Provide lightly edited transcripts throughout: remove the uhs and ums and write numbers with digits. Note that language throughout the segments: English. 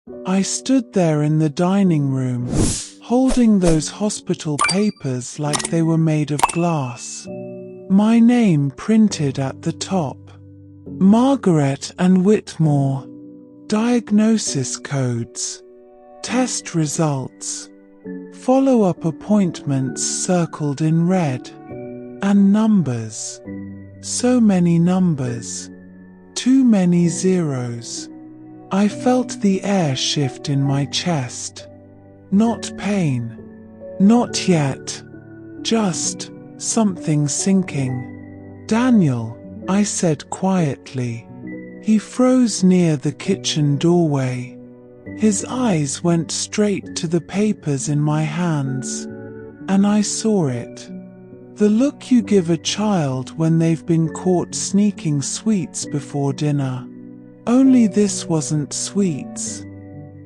I stood there in the dining room, holding those hospital papers like they were made of glass. My name printed at the top. Margaret and Whitmore. Diagnosis codes. Test results. Follow-up appointments circled in red. And numbers. So many numbers. Too many zeros. I felt the air shift in my chest. Not pain. Not yet. Just something sinking. Daniel, I said quietly. He froze near the kitchen doorway. His eyes went straight to the papers in my hands. And I saw it. The look you give a child when they've been caught sneaking sweets before dinner. Only this wasn't sweets.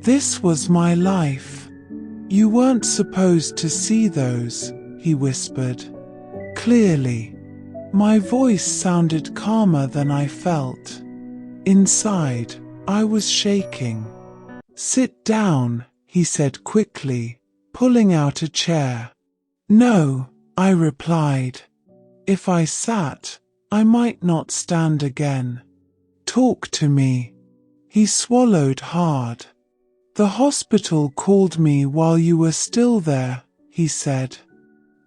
This was my life. You weren't supposed to see those, he whispered. Clearly. My voice sounded calmer than I felt. Inside, I was shaking. Sit down, he said quickly, pulling out a chair. No, I replied. If I sat, I might not stand again. Talk to me. He swallowed hard. The hospital called me while you were still there, he said.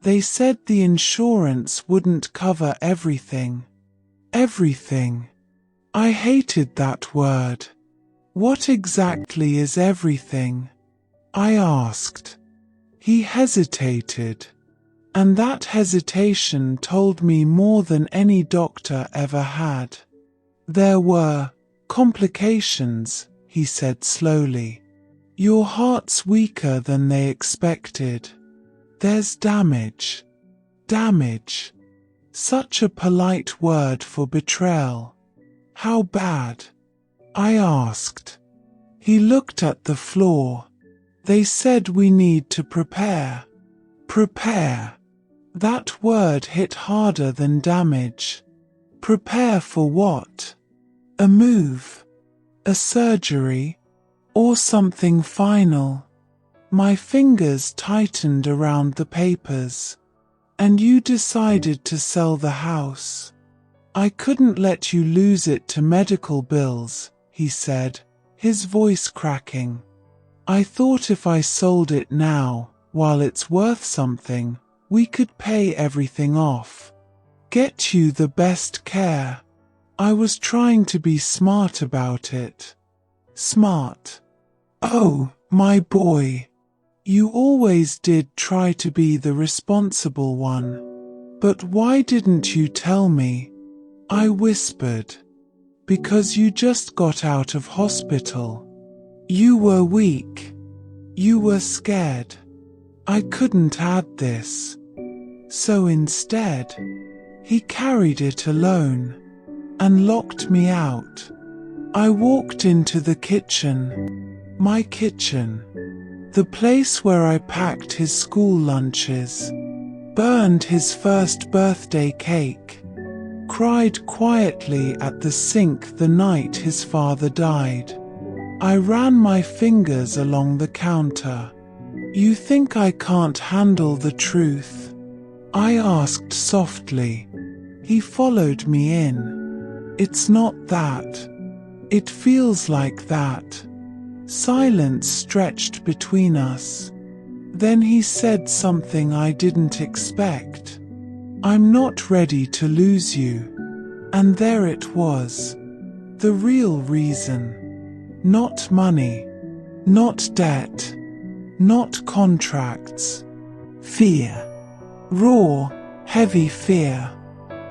They said the insurance wouldn't cover everything. Everything. I hated that word. What exactly is everything? I asked. He hesitated. And that hesitation told me more than any doctor ever had. There were complications, he said slowly. Your heart's weaker than they expected. There's damage. Damage. Such a polite word for betrayal. How bad? I asked. He looked at the floor. They said we need to prepare. Prepare. That word hit harder than damage. Prepare for what? A move? A surgery? Or something final? My fingers tightened around the papers. And you decided to sell the house. I couldn't let you lose it to medical bills, he said, his voice cracking. I thought if I sold it now, while it's worth something, we could pay everything off. Get you the best care. I was trying to be smart about it. Smart. Oh, my boy. You always did try to be the responsible one. But why didn't you tell me? I whispered. Because you just got out of hospital. You were weak. You were scared. I couldn't add this. So instead, he carried it alone and locked me out. I walked into the kitchen. My kitchen. The place where I packed his school lunches. Burned his first birthday cake. Cried quietly at the sink the night his father died. I ran my fingers along the counter. You think I can't handle the truth? I asked softly. He followed me in. It's not that. It feels like that. Silence stretched between us. Then he said something I didn't expect. I'm not ready to lose you. And there it was. The real reason. Not money. Not debt. Not contracts. Fear. Raw, heavy fear.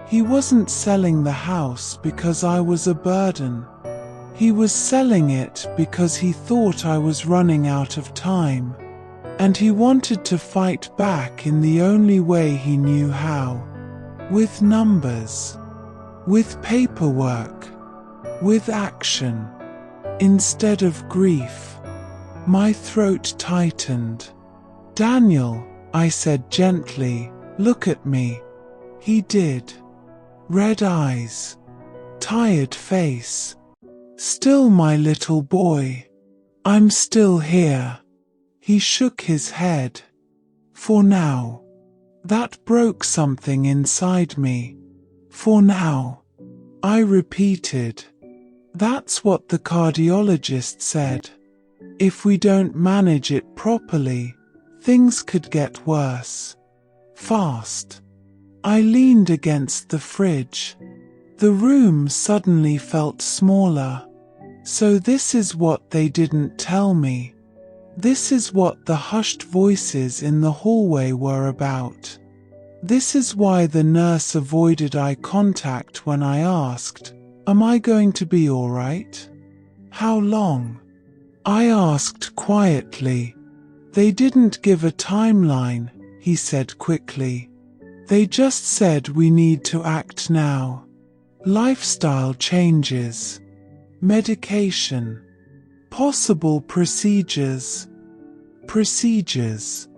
He wasn't selling the house because I was a burden. He was selling it because he thought I was running out of time. And he wanted to fight back in the only way he knew how. With numbers. With paperwork. With action. Instead of grief. My throat tightened. Daniel, I said gently, look at me. He did. Red eyes. Tired face. Still my little boy. I'm still here. He shook his head. For now. That broke something inside me. For now. I repeated. That's what the cardiologist said. If we don't manage it properly, things could get worse. Fast. I leaned against the fridge. The room suddenly felt smaller. So this is what they didn't tell me. This is what the hushed voices in the hallway were about. This is why the nurse avoided eye contact when I asked, "Am I going to be all right?" "How long?" I asked quietly. "They didn't give a timeline," he said quickly. "They just said we need to act now. Lifestyle changes. Medication. Possible procedures. Procedures.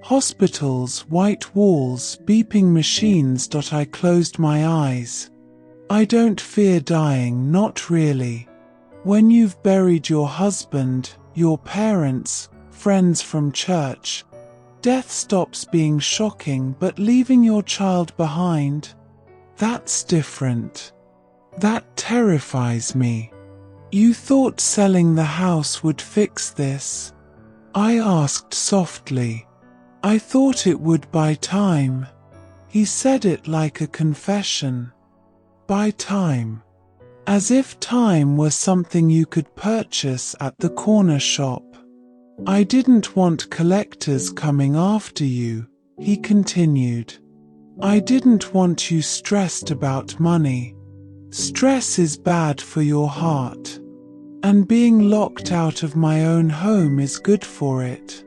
Hospitals, white walls, beeping machines. I closed my eyes. I don't fear dying, not really. When you've buried your husband, your parents, friends from church, death stops being shocking, but leaving your child behind, that's different. That terrifies me. You thought selling the house would fix this? I asked softly. I thought it would buy time. He said it like a confession. Buy time. As if time were something you could purchase at the corner shop. I didn't want collectors coming after you, he continued. I didn't want you stressed about money. Stress is bad for your heart. And being locked out of my own home is good for it.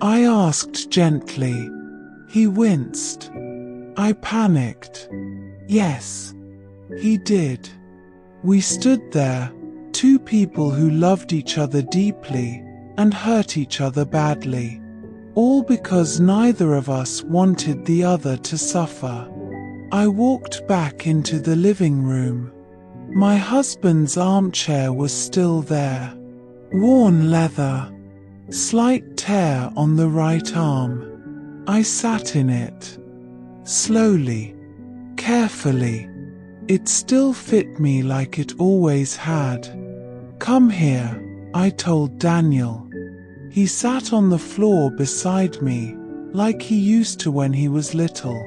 I asked gently. He winced. I panicked. Yes. He did. We stood there, two people who loved each other deeply and hurt each other badly, all because neither of us wanted the other to suffer. I walked back into the living room. My husband's armchair was still there. Worn leather. Slight tear on the right arm. I sat in it. Slowly. Carefully. It still fit me like it always had. Come here, I told Daniel. He sat on the floor beside me, like he used to when he was little.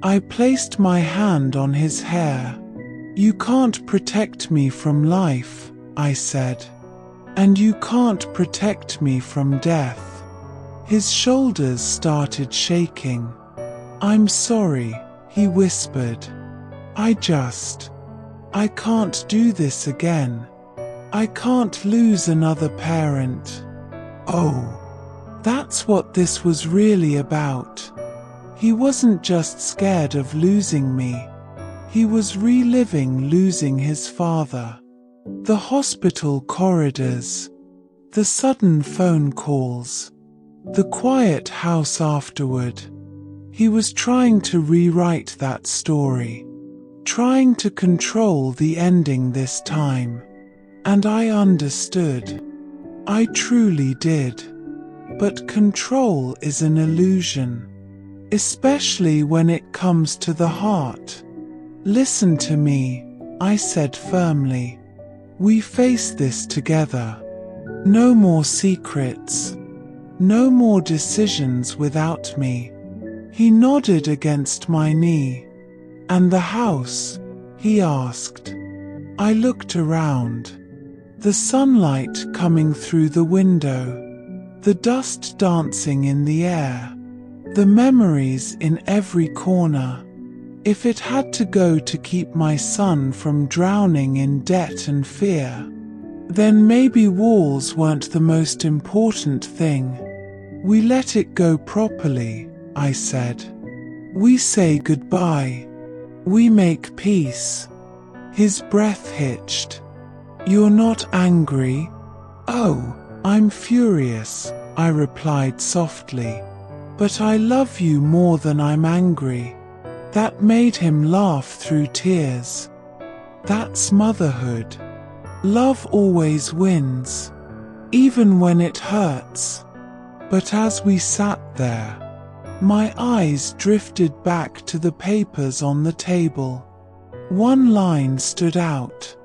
I placed my hand on his hair. You can't protect me from life, I said. And you can't protect me from death. His shoulders started shaking. I'm sorry, he whispered. I can't do this again. I can't lose another parent. Oh, that's what this was really about. He wasn't just scared of losing me. He was reliving losing his father. The hospital corridors. The sudden phone calls. The quiet house afterward. He was trying to rewrite that story. Trying to control the ending this time. And I understood. I truly did. But control is an illusion. Especially when it comes to the heart. Listen to me, I said firmly. We face this together. No more secrets. No more decisions without me. He nodded against my knee. And the house? He asked. I looked around. The sunlight coming through the window. The dust dancing in the air. The memories in every corner. If it had to go to keep my son from drowning in debt and fear, then maybe walls weren't the most important thing. We let it go properly, I said. We say goodbye. We make peace. His breath hitched. You're not angry? Oh, I'm furious, I replied softly. But I love you more than I'm angry. That made him laugh through tears. That's motherhood. Love always wins. even when it hurts. But as we sat there, my eyes drifted back to the papers on the table. One line stood out.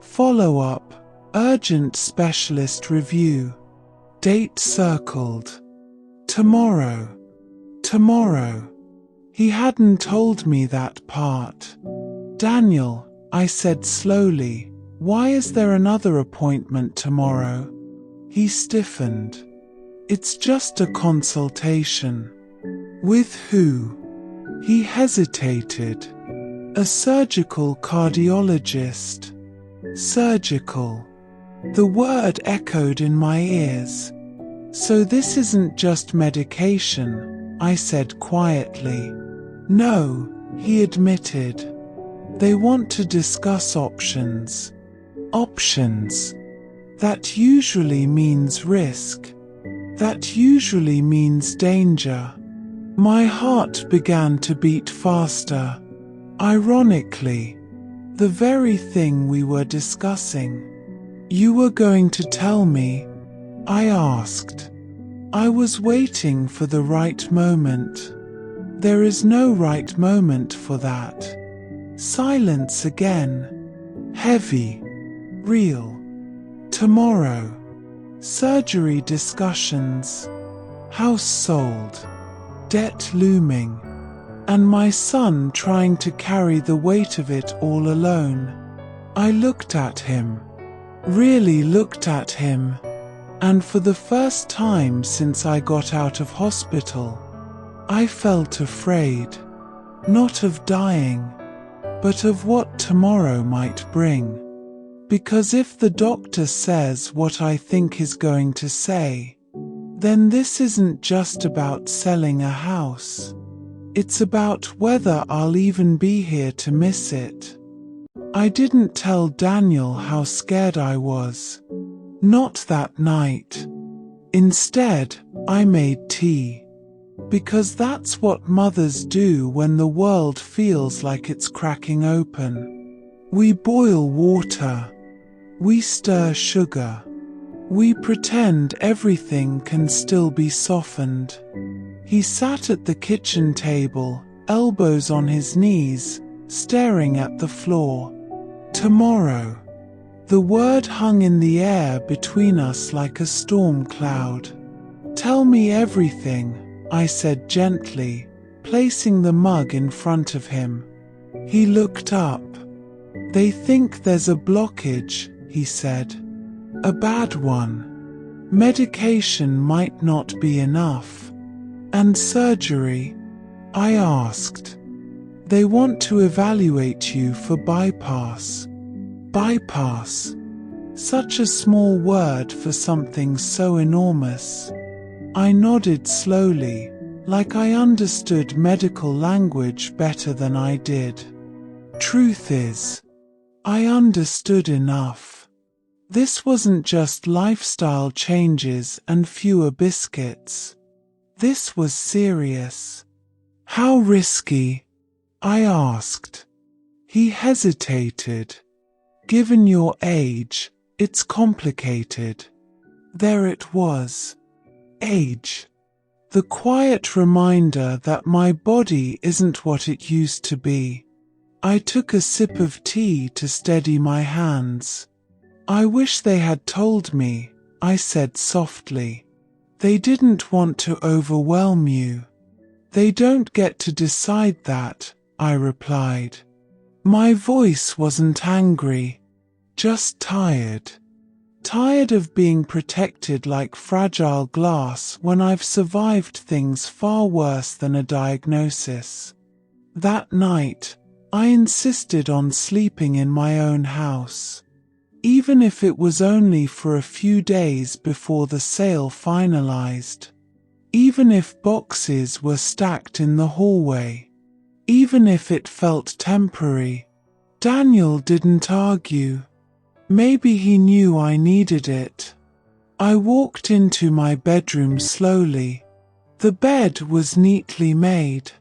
Follow-up, urgent specialist review. Date circled. Tomorrow. Tomorrow. He hadn't told me that part. Daniel, I said slowly, why is there another appointment tomorrow? He stiffened. It's just a consultation. With who? He hesitated. A surgical cardiologist. Surgical. The word echoed in my ears. So this isn't just medication, I said quietly. No, he admitted. They want to discuss options. Options. That usually means risk. That usually means danger. My heart began to beat faster. Ironically, the very thing we were discussing. You were going to tell me? I asked. I was waiting for the right moment. There is no right moment for that. Silence again. Heavy. Real. Tomorrow. Surgery discussions. House sold. Debt looming. And my son trying to carry the weight of it all alone. I looked at him. Really looked at him. And for the first time since I got out of hospital, I felt afraid. Not of dying, but of what tomorrow might bring. Because if the doctor says what I think he's going to say, then this isn't just about selling a house. It's about whether I'll even be here to miss it. I didn't tell Daniel how scared I was. Not that night. Instead, I made tea. Because that's what mothers do when the world feels like it's cracking open. We boil water. We stir sugar. We pretend everything can still be softened. He sat at the kitchen table, elbows on his knees, staring at the floor. Tomorrow. The word hung in the air between us like a storm cloud. Tell me everything, I said gently, placing the mug in front of him. He looked up. They think there's a blockage, he said. A bad one. Medication might not be enough. And surgery? I asked. They want to evaluate you for bypass. Bypass. Such a small word for something so enormous. I nodded slowly, like I understood medical language better than I did. Truth is, I understood enough. This wasn't just lifestyle changes and fewer biscuits. This was serious. How risky? I asked. He hesitated. Given your age, it's complicated. There it was. Age. The quiet reminder that my body isn't what it used to be. I took a sip of tea to steady my hands. I wish they had told me, I said softly. They didn't want to overwhelm you. They don't get to decide that, I replied. My voice wasn't angry, just tired. Tired of being protected like fragile glass when I've survived things far worse than a diagnosis. That night, I insisted on sleeping in my own house. Even if it was only for a few days before the sale finalized. Even if boxes were stacked in the hallway. Even if it felt temporary. Daniel didn't argue. Maybe he knew I needed it. I walked into my bedroom slowly. The bed was neatly made.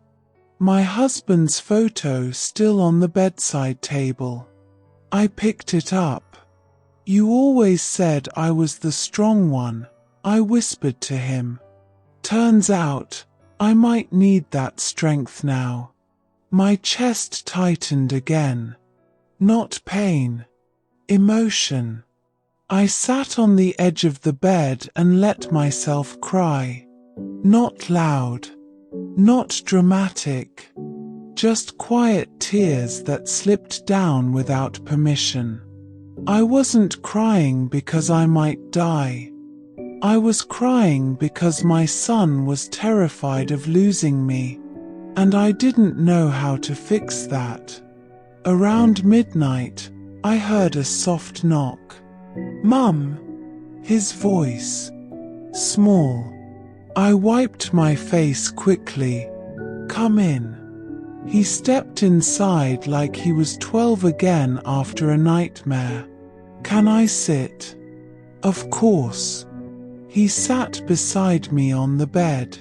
My husband's photo still on the bedside table. I picked it up. You always said I was the strong one, I whispered to him. Turns out, I might need that strength now. My chest tightened again. Not pain. Emotion. I sat on the edge of the bed and let myself cry. Not loud. Not dramatic. Just quiet tears that slipped down without permission. I wasn't crying because I might die. I was crying because my son was terrified of losing me, and I didn't know how to fix that. Around midnight, I heard a soft knock. "Mum!" His voice. Small. I wiped my face quickly. "Come in." He stepped inside like he was 12 again after a nightmare. "Can I sit?" "Of course." He sat beside me on the bed.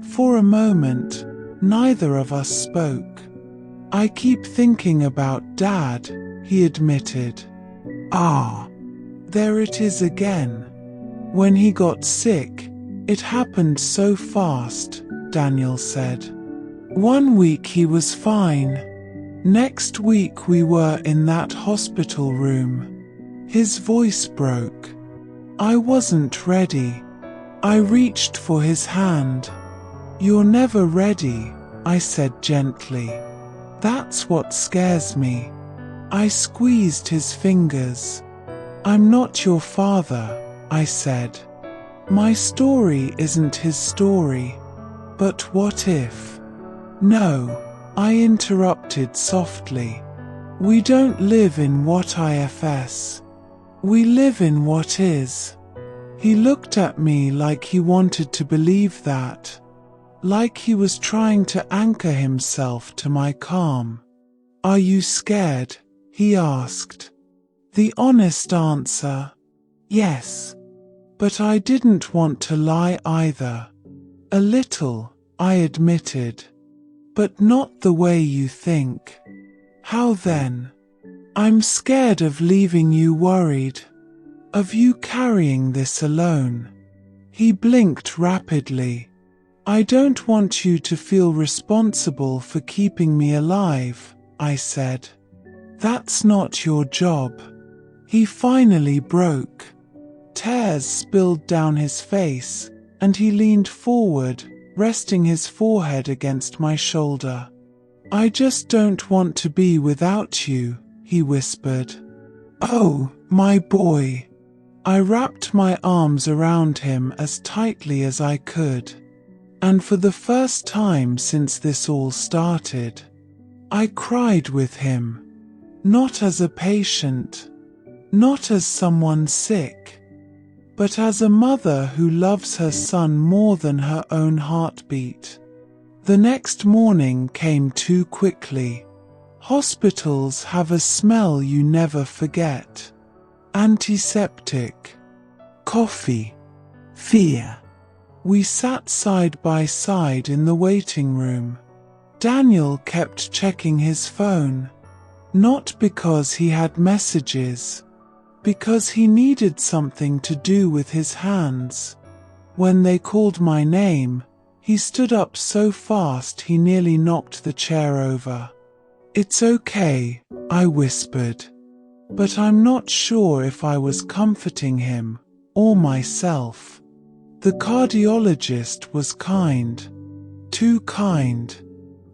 For a moment, neither of us spoke. "I keep thinking about Dad," he admitted. "Ah, there it is again. When he got sick, it happened so fast," Daniel said. "One week he was fine. Next week we were in that hospital room." His voice broke. I wasn't ready. I reached for his hand. "You're never ready," I said gently. "That's what scares me." I squeezed his fingers. "I'm not your father," I said. "My story isn't his story." "But what if?" "No," I interrupted softly. "We don't live in what ifs. We live in what is." He looked at me like he wanted to believe that, like he was trying to anchor himself to my calm. "Are you scared?" he asked. The honest answer, yes. But I didn't want to lie either. "A little," I admitted. "But not the way you think." "How then?" "I'm scared of leaving you worried. Of you carrying this alone." He blinked rapidly. "I don't want you to feel responsible for keeping me alive," I said. "That's not your job." He finally broke. Tears spilled down his face, and he leaned forward, resting his forehead against my shoulder. "I just don't want to be without you," he whispered. "Oh, my boy." I wrapped my arms around him as tightly as I could. And for the first time since this all started, I cried with him. Not as a patient, not as someone sick, but as a mother who loves her son more than her own heartbeat. The next morning came too quickly. Hospitals have a smell you never forget. Antiseptic. Coffee. Fear. We sat side by side in the waiting room. Daniel kept checking his phone. Not because he had messages, because he needed something to do with his hands. When they called my name, he stood up so fast he nearly knocked the chair over. "It's okay," I whispered. But I'm not sure if I was comforting him or myself. The cardiologist was kind. Too kind.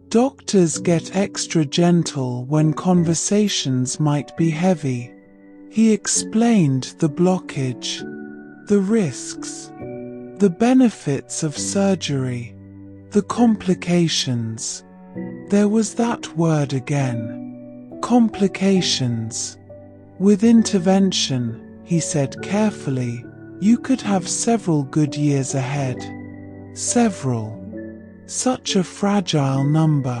Doctors get extra gentle when conversations might be heavy. He explained the blockage, the risks, the benefits of surgery, the complications. There was that word again. Complications. "With intervention," he said carefully, "you could have several good years ahead." Several. Such a fragile number.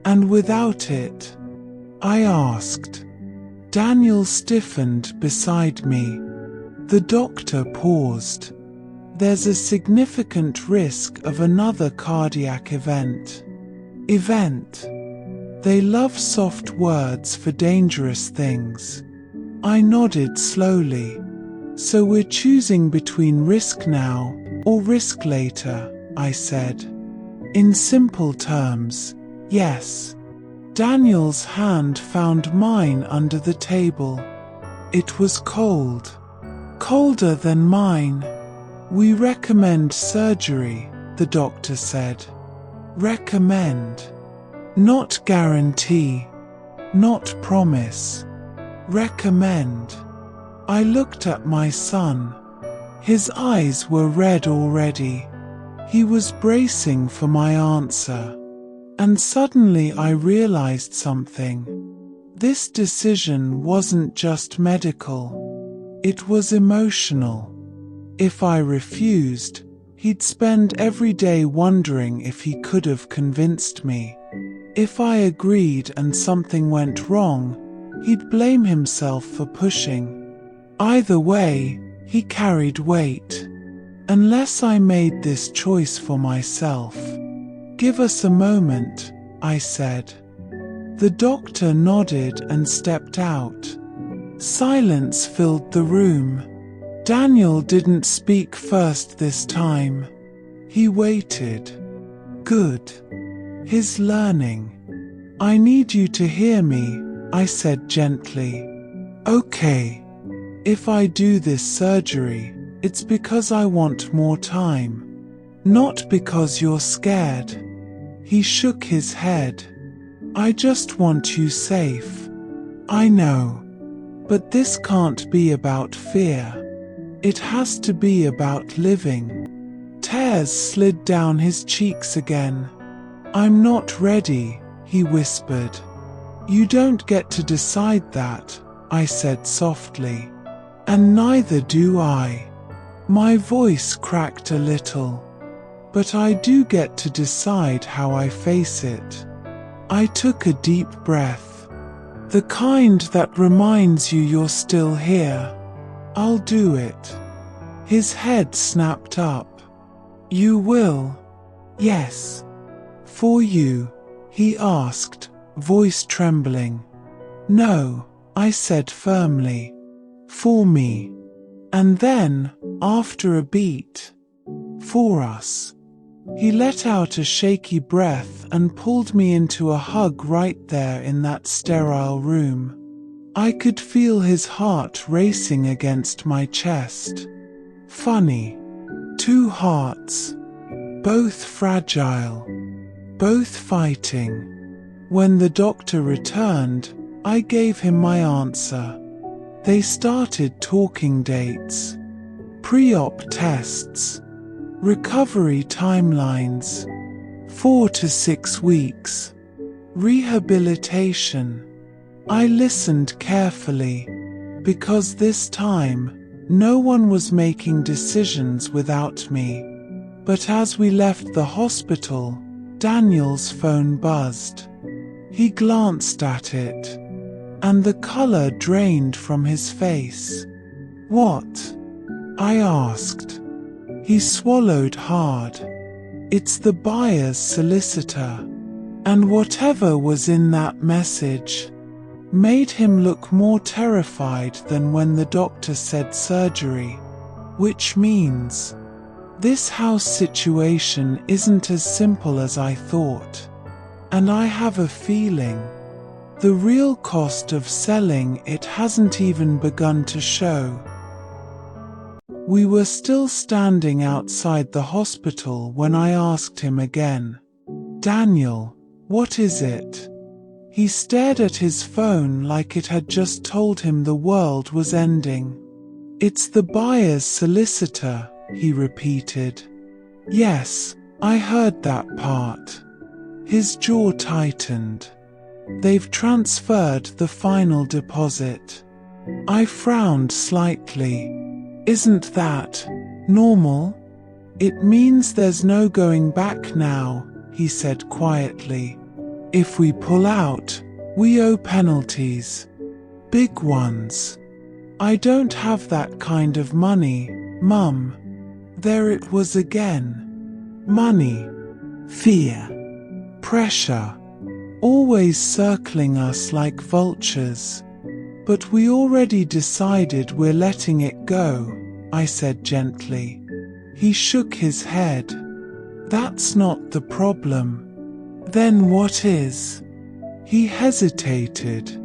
"And without it?" I asked. Daniel stiffened beside me. The doctor paused. "There's a significant risk of another cardiac event." Event. They love soft words for dangerous things. I nodded slowly. So we're choosing between risk now or risk later, I said. In simple terms, yes. Daniel's hand found mine under the table. It was cold. Colder than mine. We recommend surgery, the doctor said. Recommend. Not guarantee. Not promise. Recommend. I looked at my son. His eyes were red already. He was bracing for my answer. And suddenly I realized something. This decision wasn't just medical. It was emotional. If I refused, he'd spend every day wondering if he could have convinced me. If I agreed and something went wrong, he'd blame himself for pushing. Either way, he carried weight. Unless I made this choice for myself. Give us a moment, I said. The doctor nodded and stepped out. Silence filled the room. Daniel didn't speak first this time. He waited. Good. He's learning. I need you to hear me, I said gently. Okay. If I do this surgery, it's because I want more time. Not because you're scared. He shook his head. I just want you safe. I know. But this can't be about fear. It has to be about living. Tears slid down his cheeks again. I'm not ready, he whispered. You don't get to decide that, I said softly. And neither do I. My voice cracked a little. But I do get to decide how I face it. I took a deep breath. The kind that reminds you you're still here. I'll do it. His head snapped up. You will? Yes. For you? He asked, voice trembling. No, I said firmly. For me. And then, after a beat, for us. He let out a shaky breath and pulled me into a hug right there in that sterile room. I could feel his heart racing against my chest. Funny. Two hearts. Both fragile. Both fighting. When the doctor returned, I gave him my answer. They started talking dates, pre-op tests, recovery timelines, 4 to 6 weeks, rehabilitation. I listened carefully, because this time, no one was making decisions without me. But as we left the hospital, Daniel's phone buzzed. He glanced at it. And the color drained from his face. What? I asked. He swallowed hard. It's the buyer's solicitor. And whatever was in that message made him look more terrified than when the doctor said surgery. Which means, this house situation isn't as simple as I thought. And I have a feeling the real cost of selling it hasn't even begun to show. We were still standing outside the hospital when I asked him again. Daniel, what is it? He stared at his phone like it had just told him the world was ending. It's the buyer's solicitor, he repeated. Yes, I heard that part. His jaw tightened. They've transferred the final deposit. I frowned slightly. Isn't that normal? It means there's no going back now, he said quietly. If we pull out, we owe penalties. Big ones. I don't have that kind of money, Mum. There it was again. Money. Fear. Pressure. Always circling us like vultures. But we already decided we're letting it go, I said gently. He shook his head. That's not the problem. Then what is? He hesitated.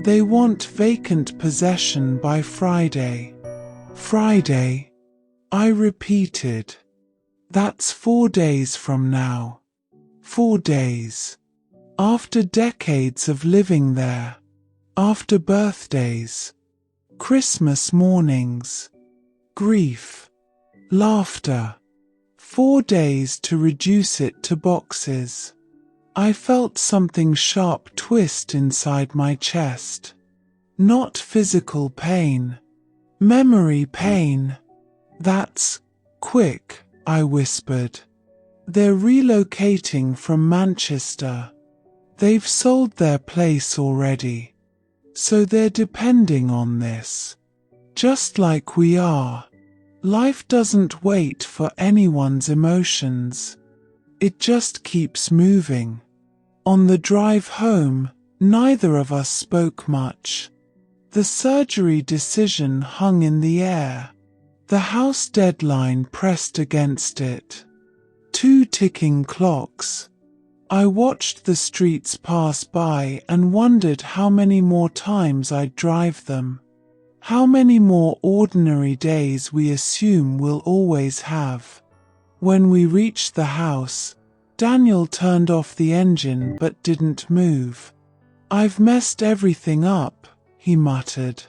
They want vacant possession by Friday. Friday? I repeated. That's 4 days from now. 4 days. After decades of living there. After birthdays. Christmas mornings. Grief. Laughter. 4 days to reduce it to boxes. I felt something sharp twist inside my chest. Not physical pain. Memory pain. That's quick, I whispered. They're relocating from Manchester. They've sold their place already. So they're depending on this. Just like we are. Life doesn't wait for anyone's emotions. It just keeps moving. On the drive home, neither of us spoke much. The surgery decision hung in the air. The house deadline pressed against it. 2 ticking clocks. I watched the streets pass by and wondered how many more times I'd drive them. How many more ordinary days we assume we'll always have. When we reached the house, Daniel turned off the engine but didn't move. I've messed everything up, he muttered.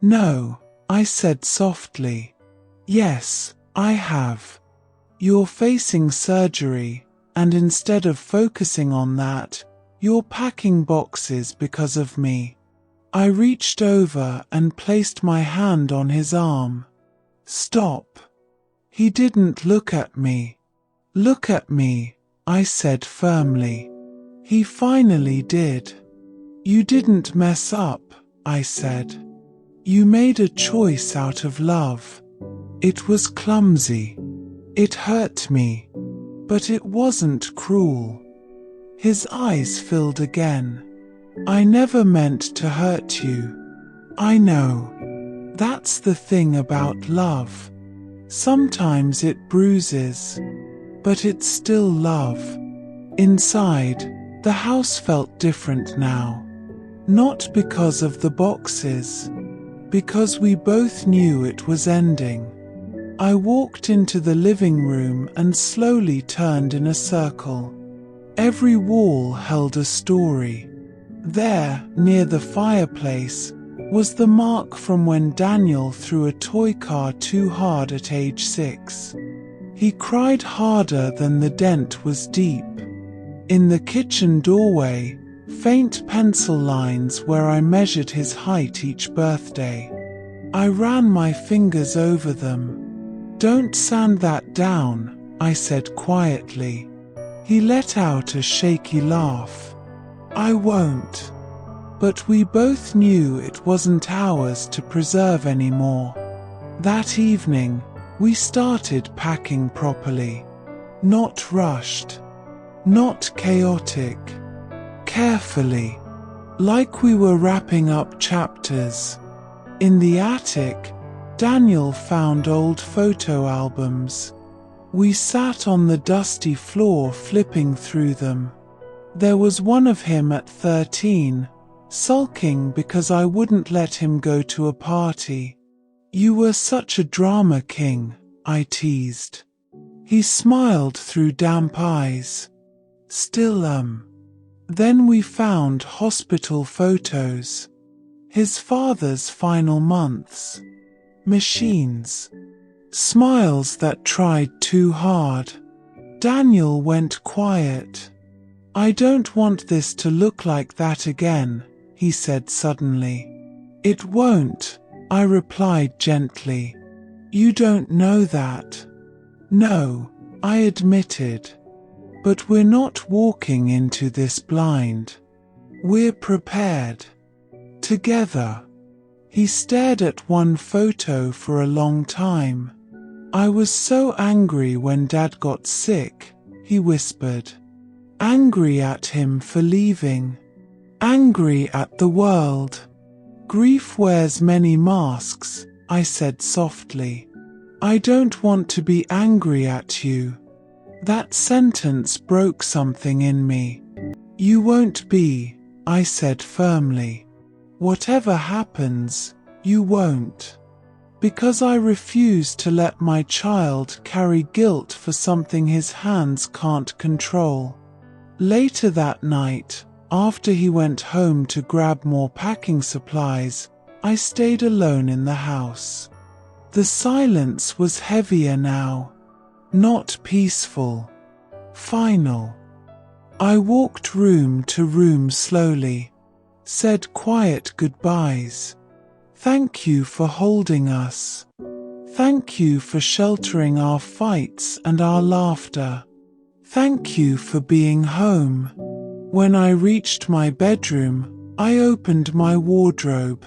No, I said softly. Yes, I have. You're facing surgery, and instead of focusing on that, you're packing boxes because of me. I reached over and placed my hand on his arm. Stop. He didn't look at me. Look at me, I said firmly. He finally did. You didn't mess up, I said. You made a choice out of love. It was clumsy. It hurt me. But it wasn't cruel. His eyes filled again. I never meant to hurt you. I know. That's the thing about love. Sometimes it bruises. But it's still love. Inside, the house felt different now. Not because of the boxes. Because we both knew it was ending. I walked into the living room and slowly turned in a circle. Every wall held a story. There, near the fireplace, was the mark from when Daniel threw a toy car too hard at age 6. He cried harder than the dent was deep. In the kitchen doorway, faint pencil lines where I measured his height each birthday. I ran my fingers over them. Don't sand that down, I said quietly. He let out a shaky laugh. I won't. But we both knew it wasn't ours to preserve anymore. That evening, we started packing properly. Not rushed. Not chaotic. Carefully. Like we were wrapping up chapters. In the attic, Daniel found old photo albums. We sat on the dusty floor flipping through them. There was one of him at 13, sulking because I wouldn't let him go to a party. You were such a drama king, I teased. He smiled through damp eyes. Still Then we found hospital photos. His father's final months. Machines. Smiles that tried too hard. Daniel went quiet. I don't want this to look like that again, he said suddenly. It won't, I replied gently. You don't know that. No, I admitted. But we're not walking into this blind. We're prepared. Together. He stared at one photo for a long time. I was so angry when Dad got sick, he whispered. Angry at him for leaving. Angry at the world. Grief wears many masks, I said softly. I don't want to be angry at you. That sentence broke something in me. You won't be, I said firmly. Whatever happens, you won't. Because I refuse to let my child carry guilt for something his hands can't control. Later that night, after he went home to grab more packing supplies, I stayed alone in the house. The silence was heavier now. Not peaceful. Final. I walked room to room slowly, said quiet goodbyes. Thank you for holding us. Thank you for sheltering our fights and our laughter. Thank you for being home. When I reached my bedroom, I opened my wardrobe.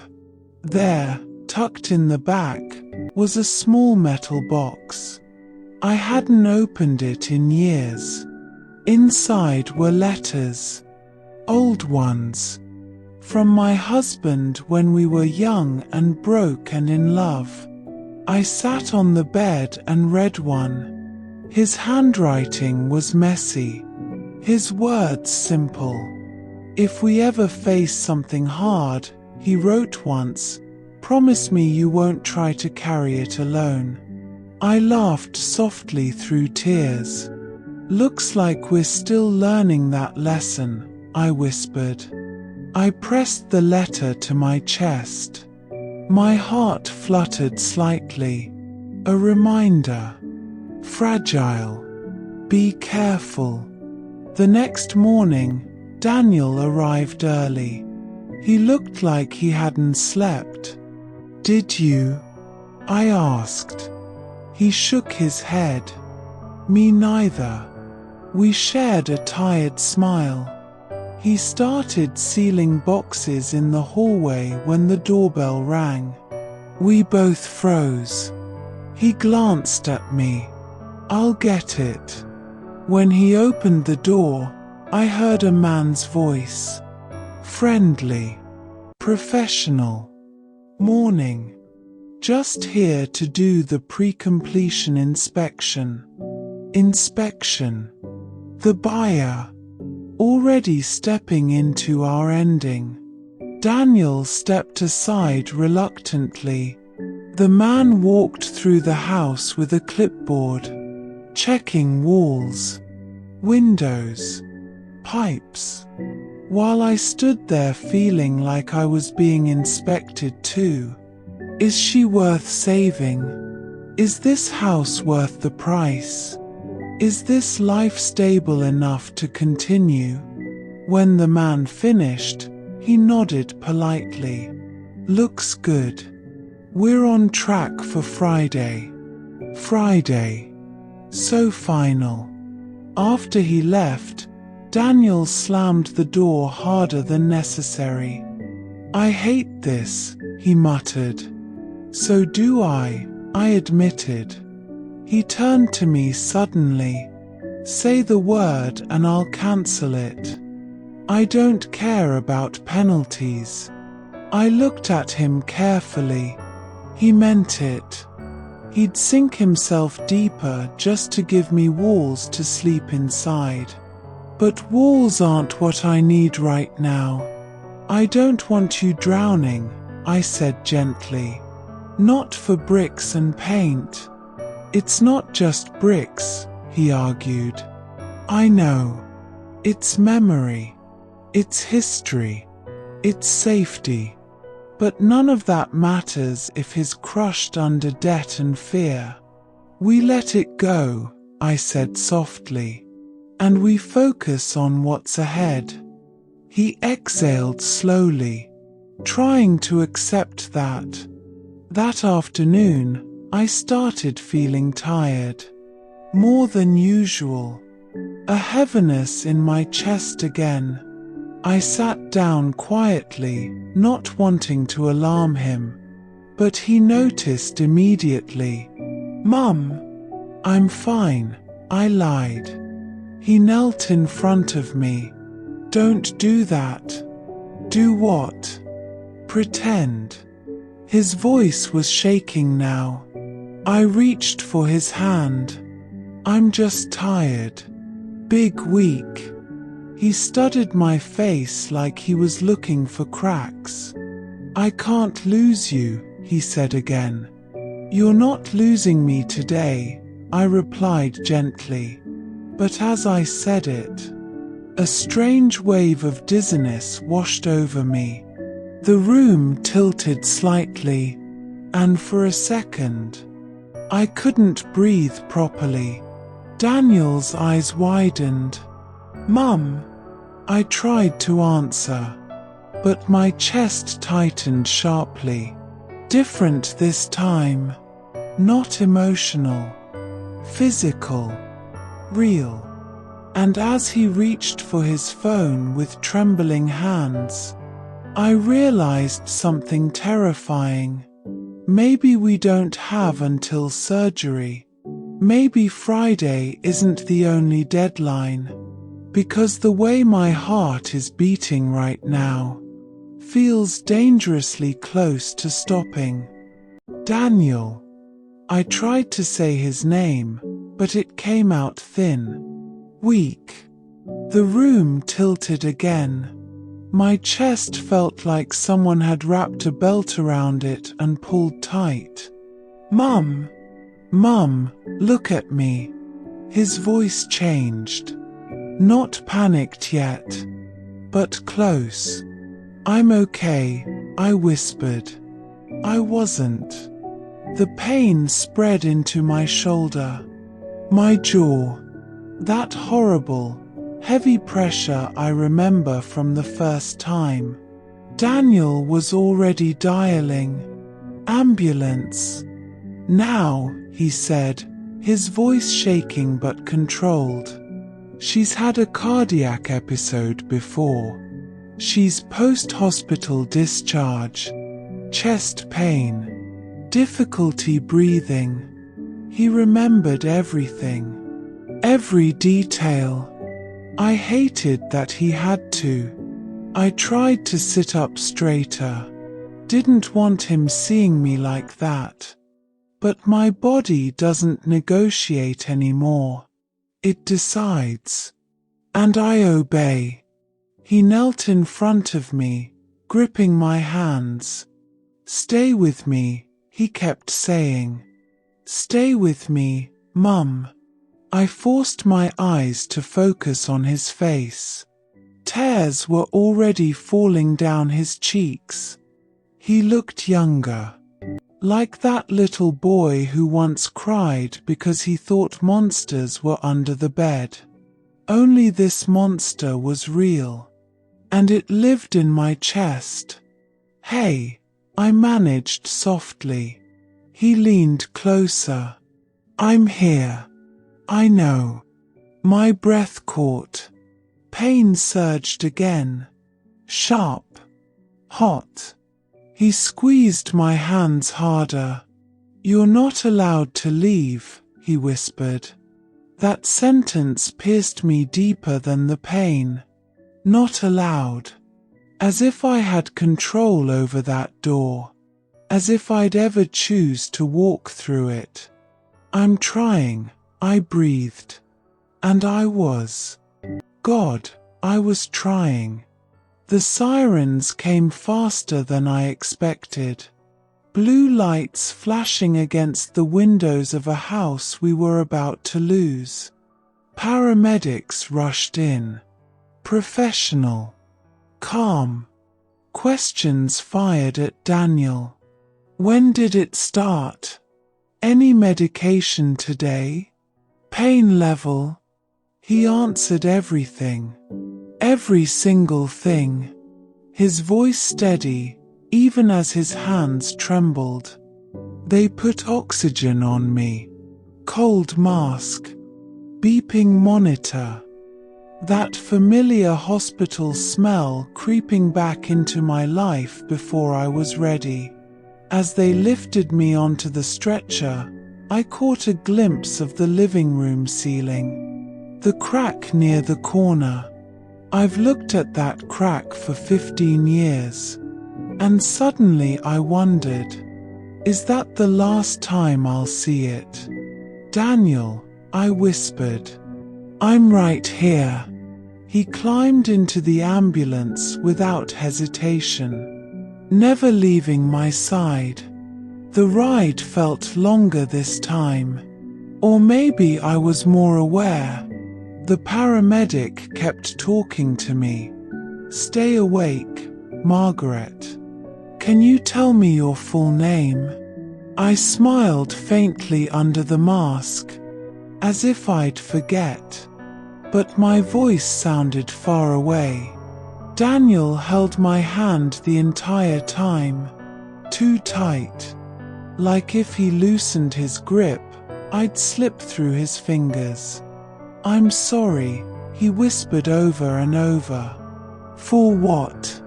There, tucked in the back, was a small metal box. I hadn't opened it in years. Inside were letters. Old ones. From my husband when we were young and broke and in love. I sat on the bed and read one. His handwriting was messy. His words simple. If we ever face something hard, he wrote once, promise me you won't try to carry it alone. I laughed softly through tears. Looks like we're still learning that lesson, I whispered. I pressed the letter to my chest. My heart fluttered slightly. A reminder. Fragile. Be careful. The next morning, Daniel arrived early. He looked like he hadn't slept. Did you? I asked. He shook his head. Me neither. We shared a tired smile. He started sealing boxes in the hallway when the doorbell rang. We both froze. He glanced at me. I'll get it. When he opened the door, I heard a man's voice. Friendly. Professional. Morning. Just here to do the pre-completion inspection. Inspection. The buyer. Already stepping into our ending. Daniel stepped aside reluctantly. The man walked through the house with a clipboard, checking walls, windows, pipes, while I stood there feeling like I was being inspected too. Is she worth saving? Is this house worth the price? Is this life stable enough to continue? When the man finished, he nodded politely. Looks good. We're on track for Friday. Friday. So final. After he left, Daniel slammed the door harder than necessary. I hate this, he muttered. So do I admitted. He turned to me suddenly. Say the word and I'll cancel it. I don't care about penalties. I looked at him carefully. He meant it. He'd sink himself deeper just to give me walls to sleep inside. But walls aren't what I need right now. I don't want you drowning, I said gently. Not for bricks and paint. It's not just bricks, he argued. I know. It's memory. It's history. It's safety. But none of that matters if he's crushed under debt and fear. We let it go, I said softly, and we focus on what's ahead. He exhaled slowly, trying to accept that. That afternoon, I started feeling tired. More than usual. A heaviness in my chest again. I sat down quietly, not wanting to alarm him. But he noticed immediately. Mum, I'm fine, I lied. He knelt in front of me. Don't do that. Do what? pretend. His voice was shaking now. I reached for his hand. I'm just tired. Big weak. He studied my face like he was looking for cracks. I can't lose you, he said again. You're not losing me today, I replied gently. But as I said it, a strange wave of dizziness washed over me. The room tilted slightly, and for a second, I couldn't breathe properly. Daniel's eyes widened. Mum, I tried to answer, but my chest tightened sharply. Different this time. Not emotional. Physical. Real. And as he reached for his phone with trembling hands, I realized something terrifying. Maybe we don't have until surgery. Maybe Friday isn't the only deadline. Because the way my heart is beating right now feels dangerously close to stopping. Daniel. I tried to say his name, but it came out thin. Weak. The room tilted again. My chest felt like someone had wrapped a belt around it and pulled tight. Mum, look at me. His voice changed. Not panicked yet, but close. I'm okay, I whispered. I wasn't. The pain spread into my shoulder, my jaw. That horrible, heavy pressure I remember from the first time. Daniel was already dialing. Ambulance. Now, he said, his voice shaking but controlled. She's had a cardiac episode before. She's post-hospital discharge. Chest pain. Difficulty breathing. He remembered everything. Every detail. I hated that he had to. I tried to sit up straighter. Didn't want him seeing me like that. But my body doesn't negotiate anymore. It decides. And I obey. He knelt in front of me, gripping my hands. Stay with me, he kept saying. Stay with me, Mum. I forced my eyes to focus on his face. Tears were already falling down his cheeks. He looked younger. Like that little boy who once cried because he thought monsters were under the bed. Only this monster was real. And it lived in my chest. Hey, I managed softly. He leaned closer. I'm here. I know. My breath caught. Pain surged again. Sharp. Hot. He squeezed my hands harder. You're not allowed to leave, he whispered. That sentence pierced me deeper than the pain. Not allowed. As if I had control over that door. As if I'd ever choose to walk through it. I'm trying, I breathed. And I was. God, I was trying. The sirens came faster than I expected. Blue lights flashing against the windows of a house we were about to lose. Paramedics rushed in. Professional. Calm. Questions fired at Daniel. When did it start? Any medication today? Pain level? He answered everything. Every single thing. His voice steady, even as his hands trembled. They put oxygen on me. Cold mask. Beeping monitor. That familiar hospital smell creeping back into my life before I was ready. As they lifted me onto the stretcher, I caught a glimpse of the living room ceiling. The crack near the corner. I've looked at that crack for 15 years. And suddenly I wondered, is that the last time I'll see it? Daniel, I whispered. I'm right here. He climbed into the ambulance without hesitation, never leaving my side. The ride felt longer this time. Or maybe I was more aware. The paramedic kept talking to me. Stay awake, Margaret. Can you tell me your full name? I smiled faintly under the mask, as if I'd forget. But my voice sounded far away. Daniel held my hand the entire time, too tight. Like if he loosened his grip, I'd slip through his fingers. I'm sorry, he whispered over and over. For what?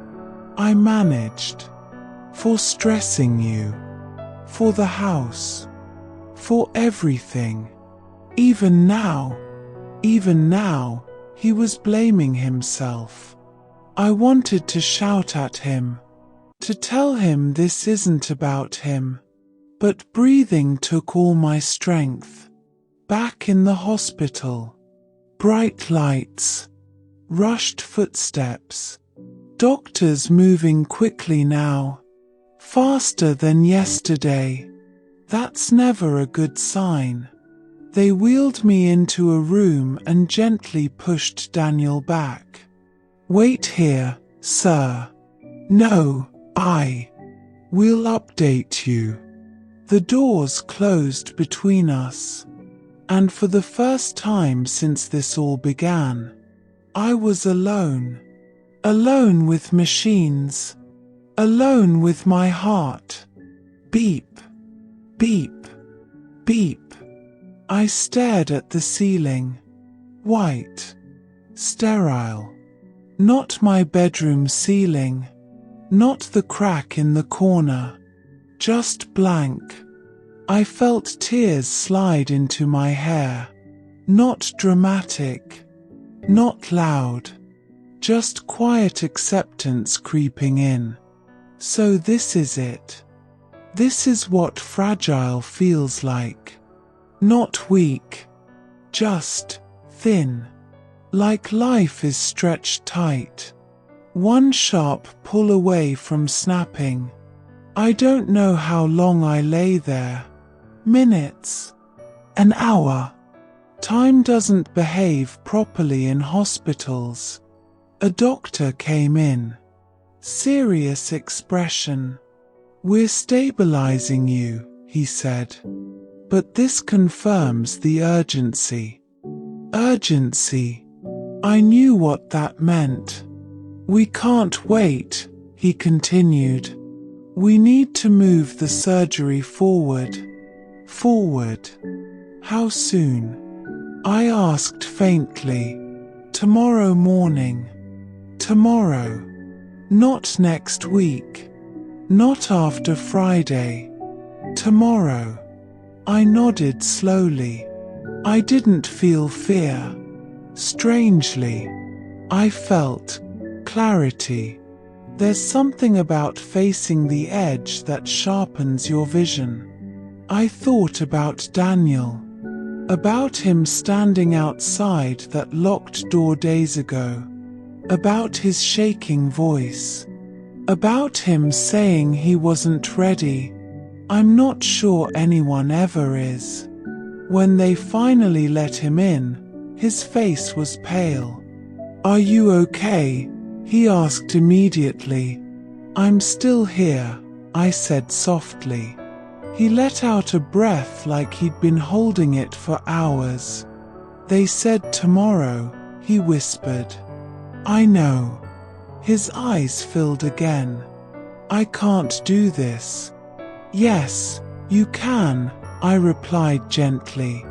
I managed. For stressing you. For the house. For everything. Even now, he was blaming himself. I wanted to shout at him, to tell him this isn't about him. But breathing took all my strength. Back in the hospital. Bright lights. Rushed footsteps. Doctors moving quickly now. Faster than yesterday. That's never a good sign. They wheeled me into a room and gently pushed Daniel back. Wait here, sir. No, we'll update you. The doors closed between us, and for the first time since this all began, I was alone. Alone with machines. Alone with my heart. Beep, beep, beep. I stared at the ceiling. White. Sterile. Not my bedroom ceiling. Not the crack in the corner. Just blank. I felt tears slide into my hair. Not dramatic. Not loud. Just quiet acceptance creeping in. So this is it. This is what fragile feels like. Not weak. Just thin. Like life is stretched tight. One sharp pull away from snapping. I don't know how long I lay there. Minutes. An hour. Time doesn't behave properly in hospitals. A doctor came in. Serious expression. We're stabilizing you, he said. But this confirms the urgency. Urgency. I knew what that meant. We can't wait, he continued. We need to move the surgery forward. Forward. How soon? I asked faintly. Tomorrow morning. Tomorrow. Not next week. Not after Friday. Tomorrow. I nodded slowly. I didn't feel fear. Strangely, I felt clarity. There's something about facing the edge that sharpens your vision. I thought about Daniel. About him standing outside that locked door days ago. About his shaking voice. About him saying he wasn't ready. I'm not sure anyone ever is. When they finally let him in, his face was pale. Are you okay? He asked immediately. I'm still here, I said softly. He let out a breath like he'd been holding it for hours. They said tomorrow, he whispered. I know. His eyes filled again. I can't do this. Yes, you can, I replied gently.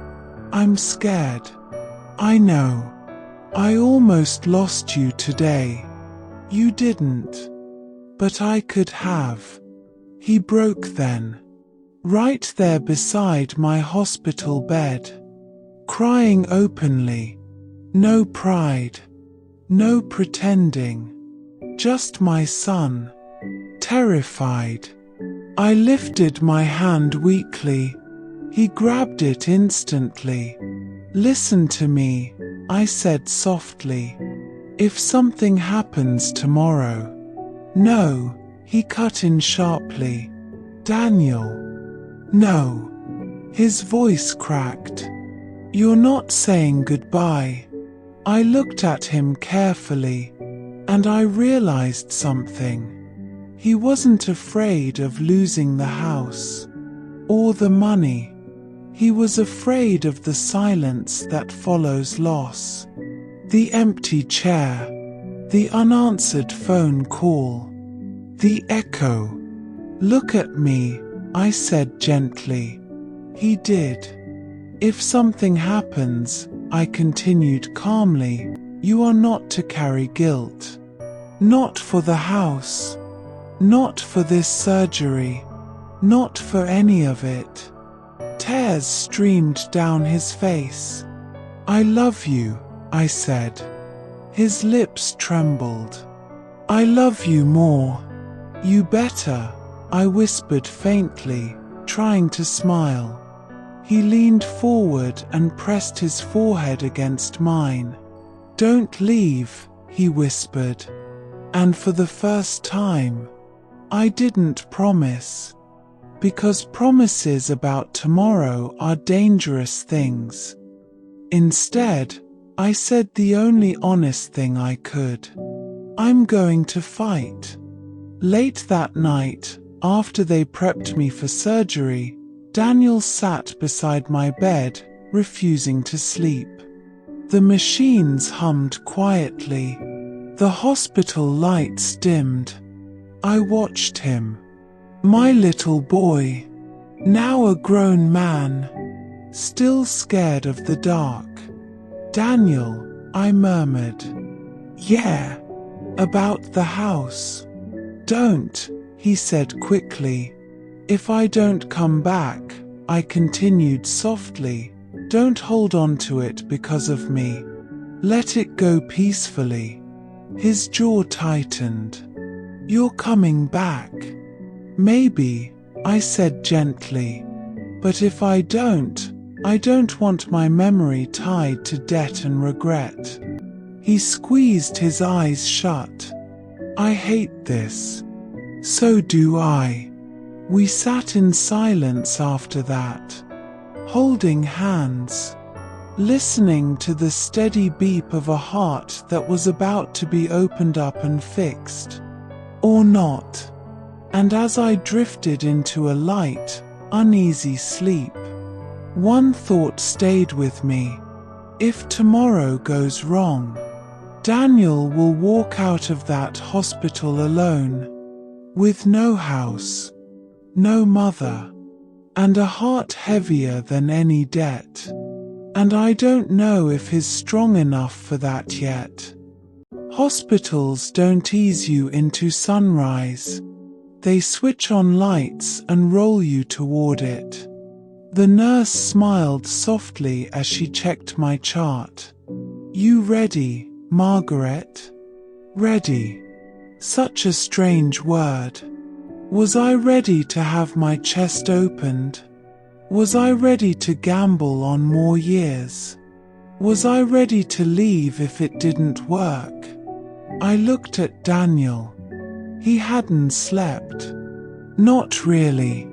I'm scared. I know. I almost lost you today. You didn't. But I could have. He broke then. Right there beside my hospital bed. Crying openly. No pride. No pretending. Just my son. terrified. I lifted my hand weakly. He grabbed it instantly. Listen to me, I said softly. If something happens tomorrow. No, he cut in sharply. Daniel. No. His voice cracked. You're not saying goodbye. I looked at him carefully, and I realized something. He wasn't afraid of losing the house or the money. He was afraid of the silence that follows loss. The empty chair, the unanswered phone call, the echo. Look at me, I said gently. He did. If something happens, I continued calmly, you are not to carry guilt. Not for the house. Not for this surgery. Not for any of it. Tears streamed down his face. I love you, I said. His lips trembled. I love you more. You better, I whispered faintly, trying to smile. He leaned forward and pressed his forehead against mine. Don't leave, he whispered. And for the first time, I didn't promise. Because promises about tomorrow are dangerous things. Instead, I said the only honest thing I could. I'm going to fight. Late that night, after they prepped me for surgery, Daniel sat beside my bed, refusing to sleep. The machines hummed quietly. The hospital lights dimmed. I watched him. My little boy, now a grown man, still scared of the dark. Daniel, I murmured. Yeah, about the house. Don't, he said quickly. If I don't come back, I continued softly, don't hold on to it because of me. Let it go peacefully. His jaw tightened. You're coming back. Maybe, I said gently. But if I don't want my memory tied to debt and regret. He squeezed his eyes shut. I hate this. So do I. We sat in silence after that, holding hands, listening to the steady beat of a heart that was about to be opened up and fixed. Or not. And as I drifted into a light, uneasy sleep, one thought stayed with me. If tomorrow goes wrong, Daniel will walk out of that hospital alone, with no house, no mother, and a heart heavier than any debt. And I don't know if he's strong enough for that yet. Hospitals don't ease you into sunrise. They switch on lights and roll you toward it. The nurse smiled softly as she checked my chart. You ready, Margaret? Ready. Such a strange word. Was I ready to have my chest opened? Was I ready to gamble on more years? Was I ready to leave if it didn't work? I looked at Daniel. He hadn't slept. Not really.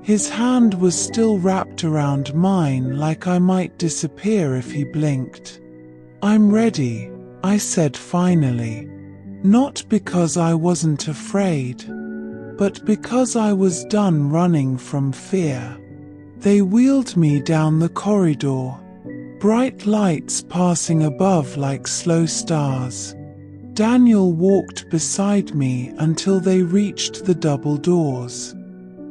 His hand was still wrapped around mine like I might disappear if he blinked. I'm ready, I said finally. Not because I wasn't afraid, but because I was done running from fear. They wheeled me down the corridor, bright lights passing above like slow stars. Daniel walked beside me until they reached the double doors.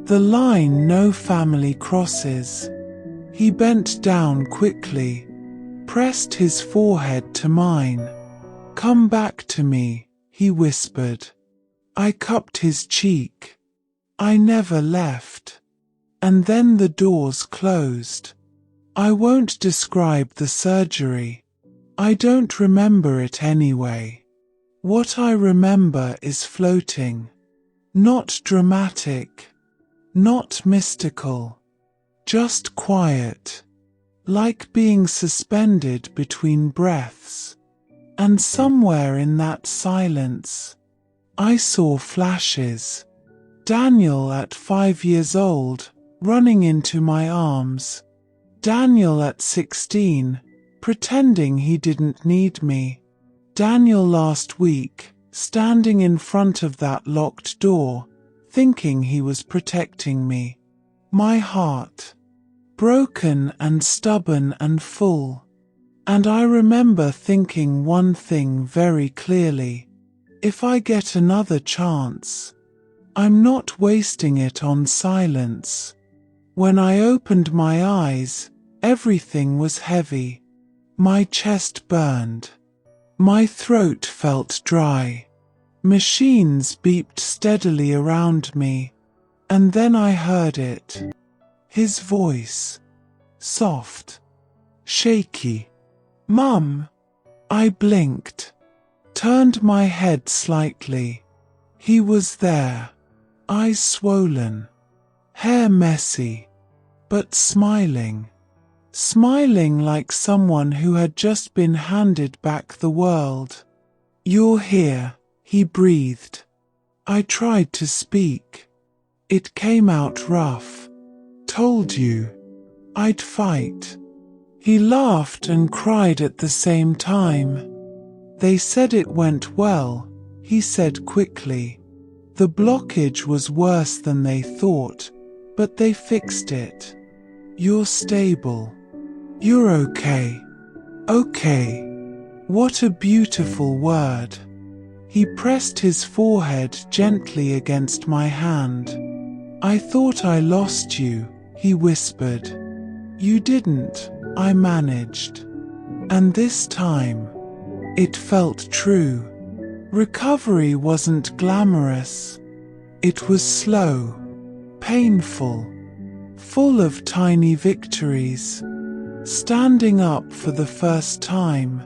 The line no family crosses. He bent down quickly, pressed his forehead to mine. Come back to me, he whispered. I cupped his cheek. I never left. And then the doors closed. I won't describe the surgery. I don't remember it anyway. What I remember is floating Not dramatic, not mystical, just quiet, like being suspended between breaths. And somewhere in that silence, I saw flashes. Daniel at 5 years old, running into my arms. Daniel at 16, pretending he didn't need me. Daniel last week, standing in front of that locked door, thinking he was protecting me. My heart, broken and stubborn and full. And I remember thinking one thing very clearly. If I get another chance, I'm not wasting it on silence. When I opened my eyes, everything was heavy. My chest burned. My throat felt dry. Machines beeped steadily around me. And then I heard it. His voice. Soft. Shaky. "Mum." I blinked. Turned my head slightly. He was there. Eyes swollen. Hair messy. But smiling. Smiling like someone who had just been handed back the world. "You're here," he breathed. I tried to speak. It came out rough. "Told you. I'd fight." He laughed and cried at the same time. "They said it went well," he said quickly. "The blockage was worse than they thought, but they fixed it. You're stable. You're okay. Okay. What a beautiful word." He pressed his forehead gently against my hand. "I thought I lost you," he whispered. "You didn't," I managed. And this time, it felt true. Recovery wasn't glamorous. It was slow, painful, full of tiny victories. Standing up for the first time,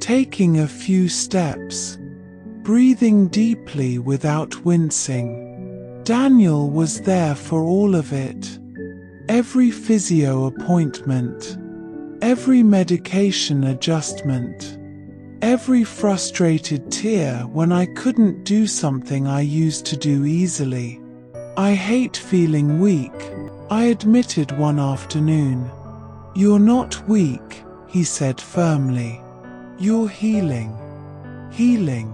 taking a few steps, breathing deeply without wincing. Daniel was there for all of it. Every physio appointment, every medication adjustment, every frustrated tear when I couldn't do something I used to do easily. "I hate feeling weak," I admitted one afternoon. "You're not weak," he said firmly. "You're healing. Healing.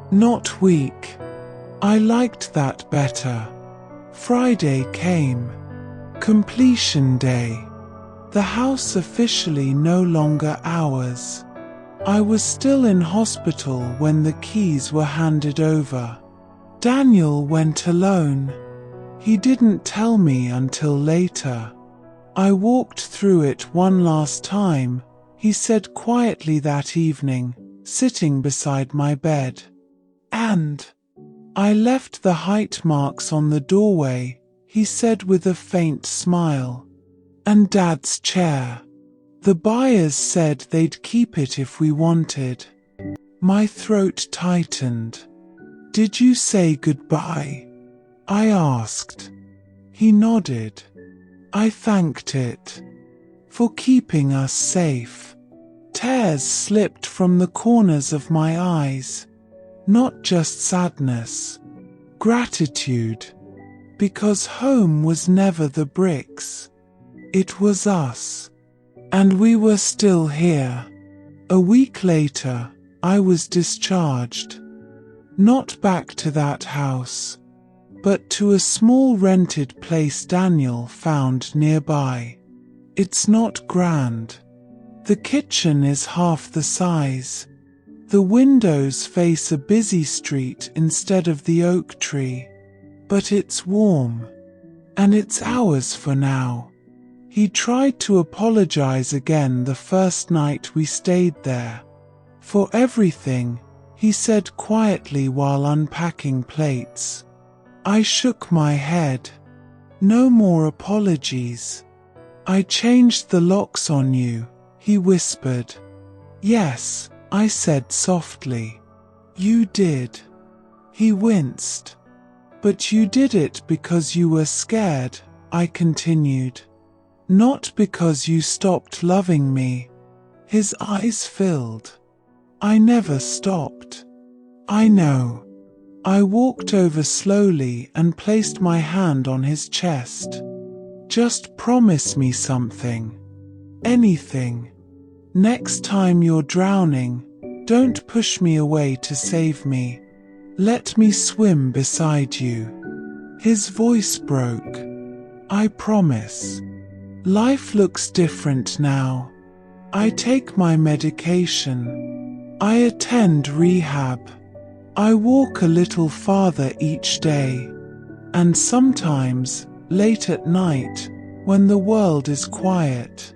Not weak." I liked that better. Friday came. Completion day. The house officially no longer ours. I was still in hospital when the keys were handed over. Daniel went alone. He didn't tell me until later. "I walked through it one last time," he said quietly that evening, sitting beside my bed. "And I left the height marks on the doorway," he said with a faint smile. "And Dad's chair. The buyers said they'd keep it if we wanted." My throat tightened. "Did you say goodbye?" I asked. He nodded. I thanked it for keeping us safe. Tears slipped from the corners of my eyes. Not just sadness, gratitude. Because home was never the bricks. It was us. And we were still here. A week later, I was discharged. Not back to that house, but to a small rented place Daniel found nearby. It's not grand. The kitchen is half the size. The windows face a busy street instead of the oak tree. But it's warm. And it's ours for now. He tried to apologize again the first night we stayed there. For everything, he said quietly while unpacking plates. I shook my head. No more apologies. I changed the locks on you, he whispered. Yes, I said softly. You did. He winced. But you did it because you were scared, I continued. Not because you stopped loving me. His eyes filled. I never stopped. I know. I walked over slowly and placed my hand on his chest. Just promise me something. Anything. Next time you're drowning, don't push me away to save me. Let me swim beside you. His voice broke. I promise. Life looks different now. I take my medication. I attend rehab. I walk a little farther each day. And sometimes, late at night, when the world is quiet,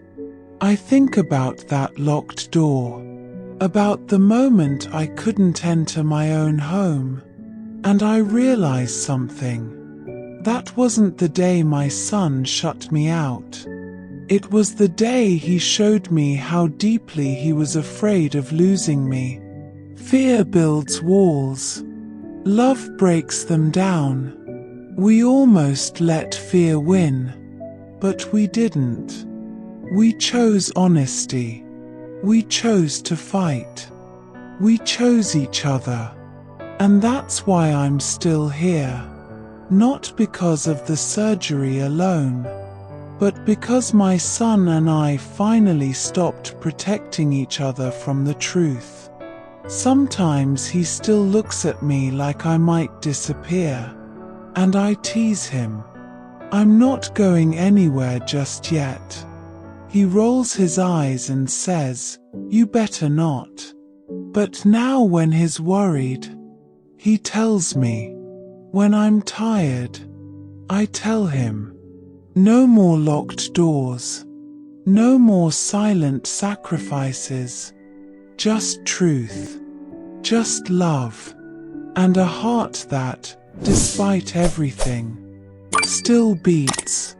I think about that locked door, about the moment I couldn't enter my own home, and I realize something. That wasn't the day my son shut me out. It was the day he showed me how deeply he was afraid of losing me. Fear builds walls. Love breaks them down. We almost let fear win, but we didn't. We chose honesty. We chose to fight. We chose each other. And that's why I'm still here. Not because of the surgery alone, but because my son and I finally stopped protecting each other from the truth. Sometimes he still looks at me like I might disappear, and I tease him. I'm not going anywhere just yet. He rolls his eyes and says, "You better not." But now when he's worried, he tells me. When I'm tired, I tell him. No more locked doors. No more silent sacrifices. Just truth. Just love. And a heart that, despite everything, still beats.